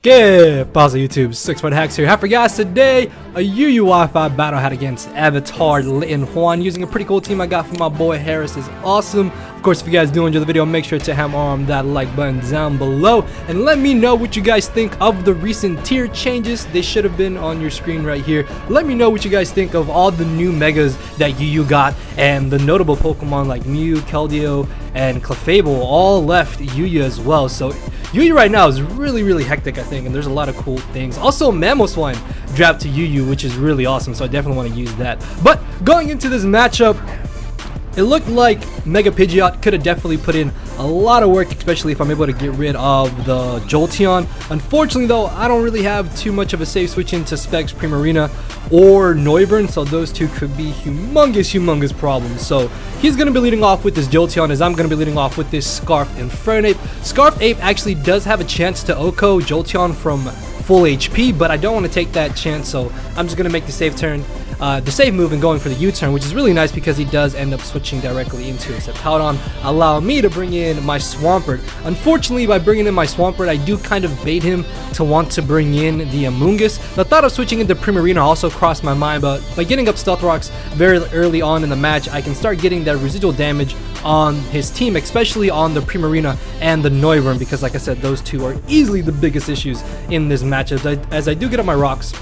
¿Qué pasa, YouTube? 6FUN here. For guys, today a UU Wi-Fi battle had against Avatar Litten Juan using a pretty cool team I got from my boy Harris. Is awesome. Of course, if you guys do enjoy the video, make sure to hammer that like button down below and let me know what you guys think of the recent tier changes. They should have been on your screen right here. Let me know what you guys think of all the new megas that UU got and the notable Pokemon like Mew, Keldeo, and Clefable all left UU as well. So UU right now is really hectic, I think, and there's a lot of cool things. Also, Mamoswine dropped to UU, which is really awesome, so I definitely want to use that. But going into this matchup, it looked like Mega Pidgeot could have definitely put in a lot of work, especially if I'm able to get rid of the Jolteon. Unfortunately, though, I don't really have too much of a safe switch into Specs, Primarina, or Noivern, so those two could be humongous problems. So he's going to be leading off with this Jolteon, as I'm going to be leading off with this Scarfed Infernape. Scarfed Ape actually does have a chance to OHKO Jolteon from full HP, but I don't want to take that chance, so I'm just going to make the safe turn. The save move and going for the U-turn, which is really nice because he does end up switching directly into his Hippowdon, allow me to bring in my Swampert. Unfortunately, by bringing in my Swampert, I do kind of bait him to want to bring in the Amoonguss. The thought of switching into Primarina also crossed my mind, but by getting up Stealth Rocks very early on in the match, I can start getting that residual damage on his team, especially on the Primarina and the Noivern, because like I said, those two are easily the biggest issues in this match. As I do get up my rocks,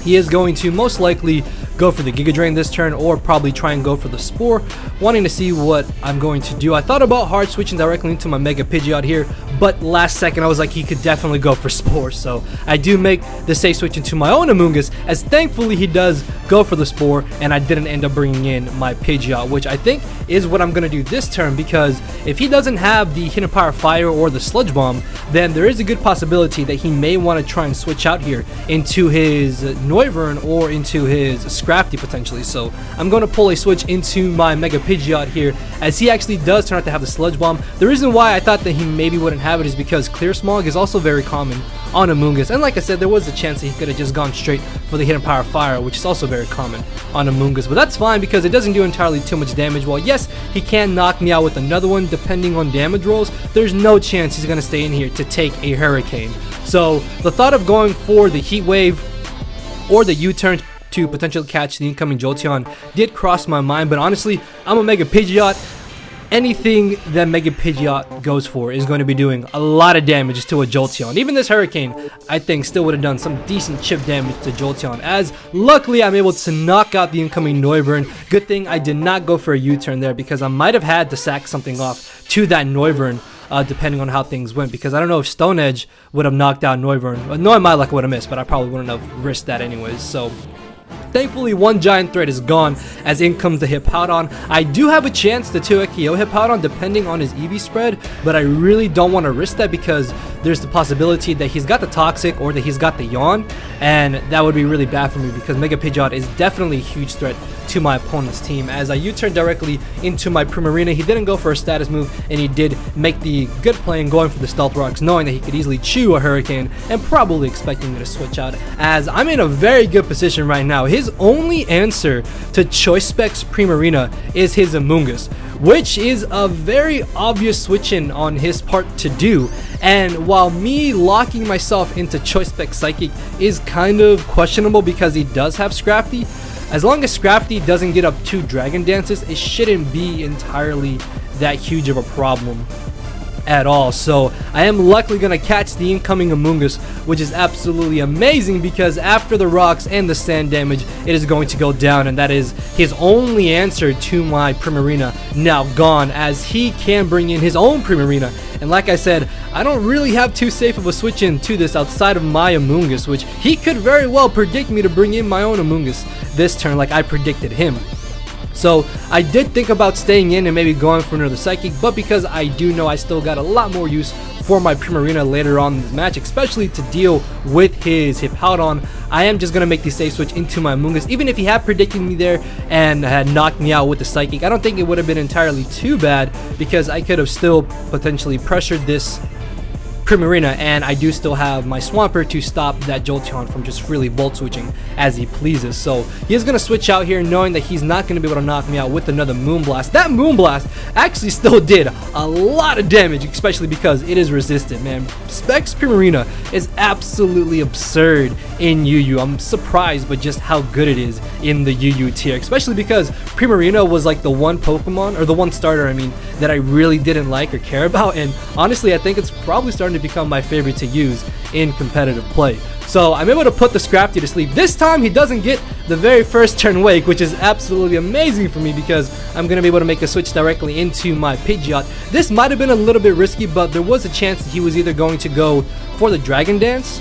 he is going to most likely go for the Giga Drain this turn, or probably try and go for the Spore, wanting to see what I'm going to do. I thought about hard switching directly into my Mega Pidgeot here, but last second I was like, he could definitely go for Spore, so I do make the safe switch into my own Amoonguss, as thankfully he does go for the Spore, and I didn't end up bringing in my Pidgeot, which I think is what I'm going to do this turn, because if he doesn't have the Hidden Power Fire or the Sludge Bomb, then there is a good possibility that he may want to try and switch out here into his Noivern or into his Scrafty potentially. So I'm going to pull a switch into my Mega Pidgeot here, as he actually does turn out to have the Sludge Bomb. The reason why I thought that he maybe wouldn't have it is because Clear Smog is also very common on Amoonguss, and like I said, there was a chance that he could have just gone straight for the Hidden Power Fire, which is also very common on Amoonguss, but that's fine because it doesn't do entirely too much damage. While yes, he can knock me out with another one depending on damage rolls, there's no chance he's going to stay in here to take a Hurricane. So the thought of going for the Heat Wave or the U-turn to potentially catch the incoming Jolteon did cross my mind, but honestly, I'm a Mega Pidgeot. Anything that Mega Pidgeot goes for is going to be doing a lot of damage to a Jolteon. Even this Hurricane, I think, still would have done some decent chip damage to Jolteon, as luckily I'm able to knock out the incoming Noivern. Good thing I did not go for a U-turn there, because I might have had to sack something off to that Noivern, depending on how things went, because I don't know if Stone Edge would have knocked out Noivern. No, I might like would have missed, but I probably wouldn't have risked that anyways. So thankfully, one giant threat is gone, as in comes the Hippowdon. I do have a chance to 2 KO Hippowdon depending on his EV spread, but I really don't want to risk that because there's the possibility that he's got the Toxic or that he's got the Yawn, and that would be really bad for me because Mega Pidgeot is definitely a huge threat to my opponent's team. As I U-turn directly into my Primarina, he didn't go for a status move, and he did make the good play in going for the Stealth Rocks, knowing that he could easily chew a Hurricane and probably expecting me to switch out, as I'm in a very good position right now. His only answer to Choice Specs Primarina is his Amoonguss, which is a very obvious switch in on his part to do. And while me locking myself into Choice Spec Psychic is kind of questionable because he does have Scrafty, as long as Scrafty doesn't get up 2 Dragon Dances, it shouldn't be entirely that huge of a problem at all. So I am luckily going to catch the incoming Amoonguss, which is absolutely amazing because after the rocks and the sand damage, it is going to go down, and that is his only answer to my Primarina now gone, as he can bring in his own Primarina. And like I said, I don't really have too safe of a switch in to this outside of my Amoonguss, which he could very well predict me to bring in my own Amoonguss this turn like I predicted him. So I did think about staying in and maybe going for another Psychic, but because I do know I still got a lot more use for my Primarina later on in this match, especially to deal with his Hippowdon, I am just going to make the safe switch into my Amoonguss. Even if he had predicted me there and had knocked me out with the Psychic, I don't think it would have been entirely too bad, because I could have still potentially pressured this Primarina, and I do still have my Swampert to stop that Jolteon from just freely Volt Switching as he pleases. So he is going to switch out here knowing that he's not going to be able to knock me out with another Moonblast. That Moonblast actually still did a lot of damage, especially because it is resistant, man. Specs Primarina is absolutely absurd in UU. I'm surprised by just how good it is in the UU tier, especially because Primarina was like the one Pokemon, or the one starter I mean, that I really didn't like or care about, and honestly I think it's probably starting to become my favorite to use in competitive play. So I'm able to put the Scrafty to sleep. This time he doesn't get the very first turn Wake, which is absolutely amazing for me because I'm going to be able to make a switch directly into my Pidgeot. This might have been a little bit risky, but there was a chance that he was either going to go for the Dragon Dance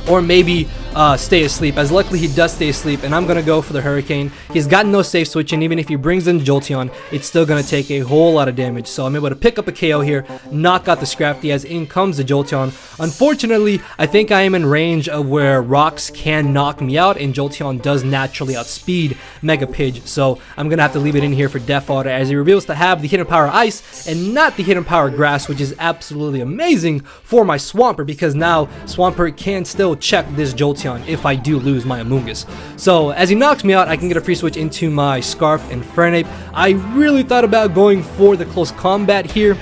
or maybe stay asleep, as luckily he does stay asleep, and I'm gonna go for the Hurricane. He's got no safe switch, and even if he brings in Jolteon, it's still gonna take a whole lot of damage. So I'm able to pick up a KO here, knock out the Scrafty as in comes the Jolteon. Unfortunately, I think I am in range of where Rocks can knock me out, and Jolteon does naturally outspeed Mega Pidge, so I'm gonna have to leave it in here for Death Order as he reveals to have the Hidden Power Ice and not the Hidden Power Grass, which is absolutely amazing for my Swampert because now Swampert can still check this Jolteon if I do lose my Amoonguss. So as he knocks me out, I can get a free switch into my Scarf and Fernape. I really thought about going for the close combat here.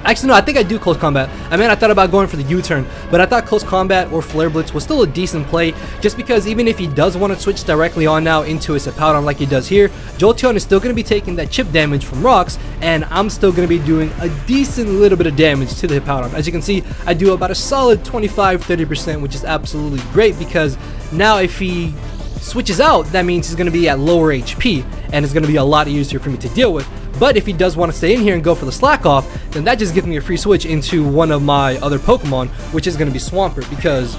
Actually, no, I think I do close combat. I thought about going for the U-turn, but I thought close combat or Flare Blitz was still a decent play, just because even if he does want to switch directly on now into his Hippowdon like he does here, Jolteon is still going to be taking that chip damage from Rocks, and I'm still going to be doing a decent little bit of damage to the Hippowdon. As you can see, I do about a solid 25-30%, which is absolutely great, because now if he switches out, that means he's going to be at lower HP, and it's going to be a lot easier for me to deal with. But if he does want to stay in here and go for the Slack Off, then that just gives me a free switch into one of my other Pokemon, which is going to be Swampert, because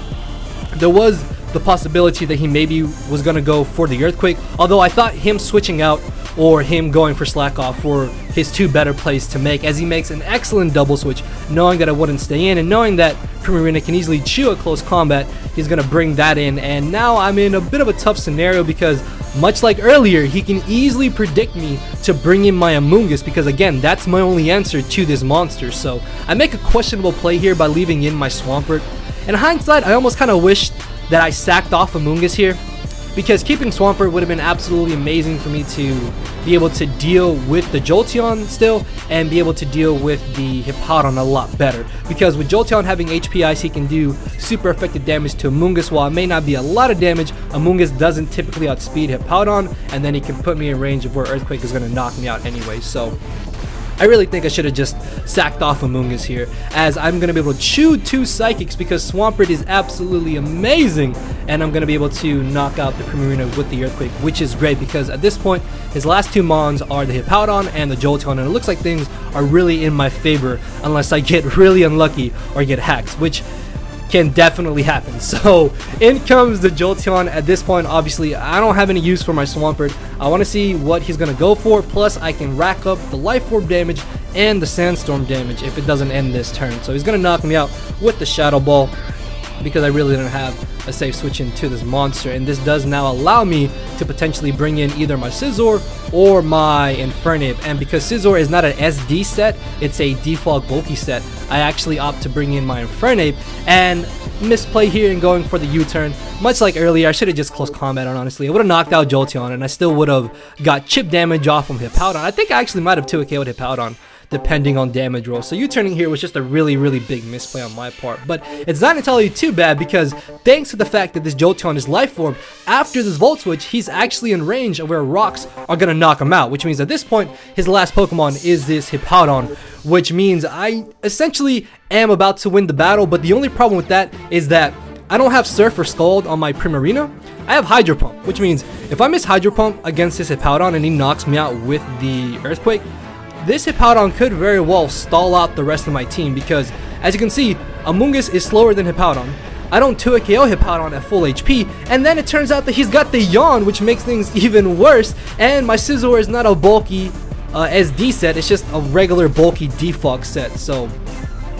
there was the possibility that he maybe was going to go for the Earthquake, although I thought him switching out or him going for Slack Off were his two better plays to make, as he makes an excellent double switch, knowing that I wouldn't stay in and knowing that Primarina can easily chew a close combat. He's going to bring that in, and now I'm in a bit of a tough scenario because much like earlier, he can easily predict me to bring in my Amoonguss, because again, that's my only answer to this monster. So I make a questionable play here by leaving in my Swampert. In hindsight, I almost kind of wished that I sacked off Amoonguss here, because keeping Swampert would have been absolutely amazing for me to be able to deal with the Jolteon still and be able to deal with the Hippowdon a lot better, because with Jolteon having HP Ice, he can do super effective damage to Amoonguss. While it may not be a lot of damage, Amoonguss doesn't typically outspeed Hippowdon, and then he can put me in range of where Earthquake is going to knock me out anyway. So I really think I should have just sacked off Amoonguss here, as I'm going to be able to chew two Psychics because Swampert is absolutely amazing, and I'm going to be able to knock out the Primarina with the Earthquake, which is great because at this point, his last two Mons are the Hippowdon and the Jolteon, and it looks like things are really in my favor unless I get really unlucky or get hacks, which can definitely happen. So in comes the Jolteon. At this point, obviously I don't have any use for my Swampert. I want to see what he's going to go for, plus I can rack up the Life Orb damage and the Sandstorm damage if it doesn't end this turn. So he's going to knock me out with the Shadow Ball, because I really didn't have a safe switch into this monster, and this does now allow me to potentially bring in either my Scizor or my Infernape. And because Scizor is not an SD set, it's a default bulky set, I actually opt to bring in my Infernape and misplay here and going for the U-turn. Much like earlier, I should have just close combat on, honestly. I would have knocked out Jolteon and I still would have got chip damage off from Hippowdon. I think I actually might have 2KO'd Hippowdon depending on damage roll. So U-turning here was just a really big misplay on my part, but it's not entirely too bad, because thanks to the fact that this Jolteon is Life Orb, after this Volt Switch, he's actually in range of where Rocks are gonna knock him out, which means at this point, his last Pokemon is this Hippowdon, which means I essentially am about to win the battle. But the only problem with that is that I don't have Surf or Scald on my Primarina. I have Hydro Pump, which means if I miss Hydro Pump against this Hippowdon and he knocks me out with the Earthquake, this Hippowdon could very well stall out the rest of my team, because as you can see, Amoonguss is slower than Hippowdon. I don't 2KO Hippowdon at full HP, and then it turns out that he's got the Yawn, which makes things even worse, and my Scizor is not a bulky SD set, it's just a regular bulky default set. So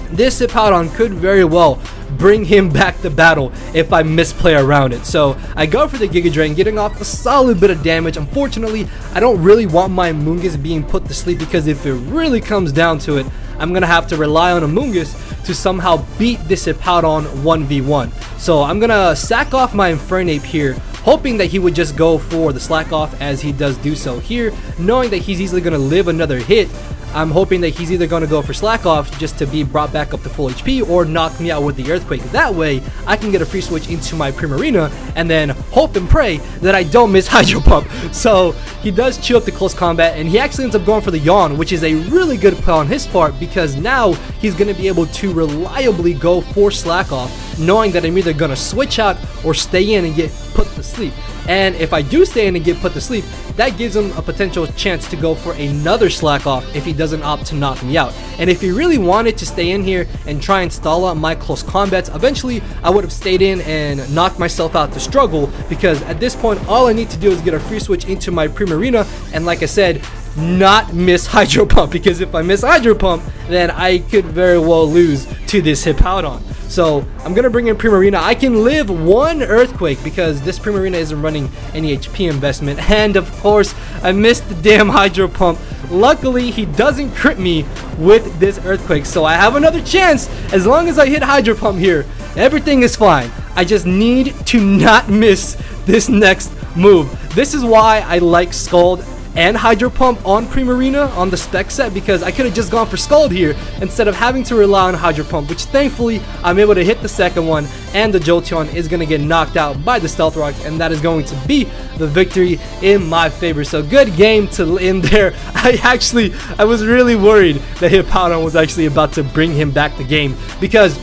this Hippowdon could very well bring him back to battle if I misplay around it. So I go for the Giga Drain, getting off a solid bit of damage. Unfortunately, I don't really want my Amoonguss being put to sleep, because if it really comes down to it, I'm going to have to rely on Amoonguss to somehow beat this Hippowdon 1v1. So I'm going to sack off my Infernape here, hoping that he would just go for the slack off, as he does do so here, knowing that he's easily going to live another hit. I'm hoping that he's either going to go for slack off just to be brought back up to full HP, or knock me out with the Earthquake. That way I can get a free switch into my Primarina and then hope and pray that I don't miss Hydro Pump. So he does chew up the close combat, and he actually ends up going for the Yawn, which is a really good play on his part, because now he's going to be able to reliably go for slack off, knowing that I'm either going to switch out or stay in and get put to sleep. And if I do stay in and get put to sleep, that gives him a potential chance to go for another slack off if he doesn't opt to knock me out. And if he really wanted to stay in here and try and stall out my close combats, eventually I would have stayed in and knocked myself out to struggle, because at this point all I need to do is get a free switch into my Primarina, and like I said, not miss Hydro Pump, because if I miss Hydro Pump, then I could very well lose to this Hippowdon. So I'm going to bring in Primarina. I can live one Earthquake because this Primarina isn't running any HP investment. And of course, I missed the damn Hydro Pump. Luckily, he doesn't crit me with this Earthquake, so I have another chance. As long as I hit Hydro Pump here, everything is fine. I just need to not miss this next move. This is why I like Scald and Hydro Pump on Primarina on the spec set, because I could have just gone for Scald here instead of having to rely on Hydro Pump, which thankfully I'm able to hit the second one, and the Jolteon is going to get knocked out by the Stealth Rock, and that is going to be the victory in my favor. So good game to end there. I was really worried that Hippowdon was actually about to bring him back the game, because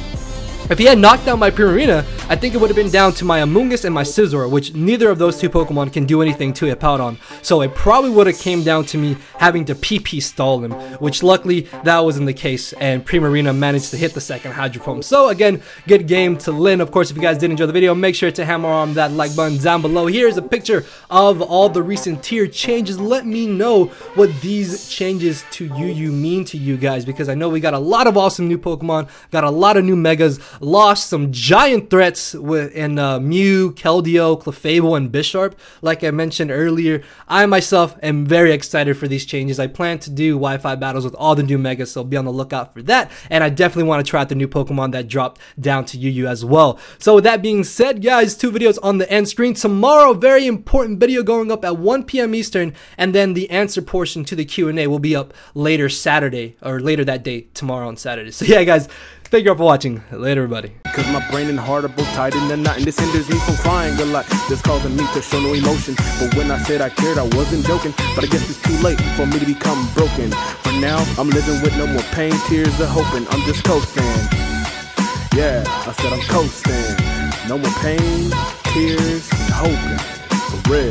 if he had knocked down my Primarina, I think it would have been down to my Amoonguss and my Scizor, which neither of those two Pokemon can do anything to Hippowdon. So it probably would have came down to me having to PP stall him, which luckily that wasn't the case, and Primarina managed to hit the second Hydro Pump. So again, good game to Lynn. Of course, if you guys did enjoy the video, make sure to hammer on that like button down below. Here's a picture of all the recent tier changes. Let me know what these changes to UU mean to you guys, because I know we got a lot of awesome new Pokemon, got a lot of new Megas, lost some giant threats in Mew, Keldeo, Clefable, and Bisharp. Like I mentioned earlier, I myself am very excited for these changes. I plan to do Wi-Fi battles with all the new Megas, so be on the lookout for that. And I definitely want to try out the new Pokemon that dropped down to UU as well. So with that being said, guys, 2 videos on the end screen. Tomorrow, very important video going up at 1 p.m. Eastern, and then the answer portion to the Q&A will be up later Saturday, or later that day, tomorrow on Saturday. So yeah, guys, thank you all for watching. Later, everybody. Cause my brain and heart are both tied in a knot, and this hinders me from crying a lot. This causing me to show no emotion. But when I said I cared, I wasn't joking. But I guess it's too late for me to become broken. For now, I'm living with no more pain, tears, or hoping. I'm just coasting. Yeah, I said I'm coasting. No more pain, tears, and hoping. For real.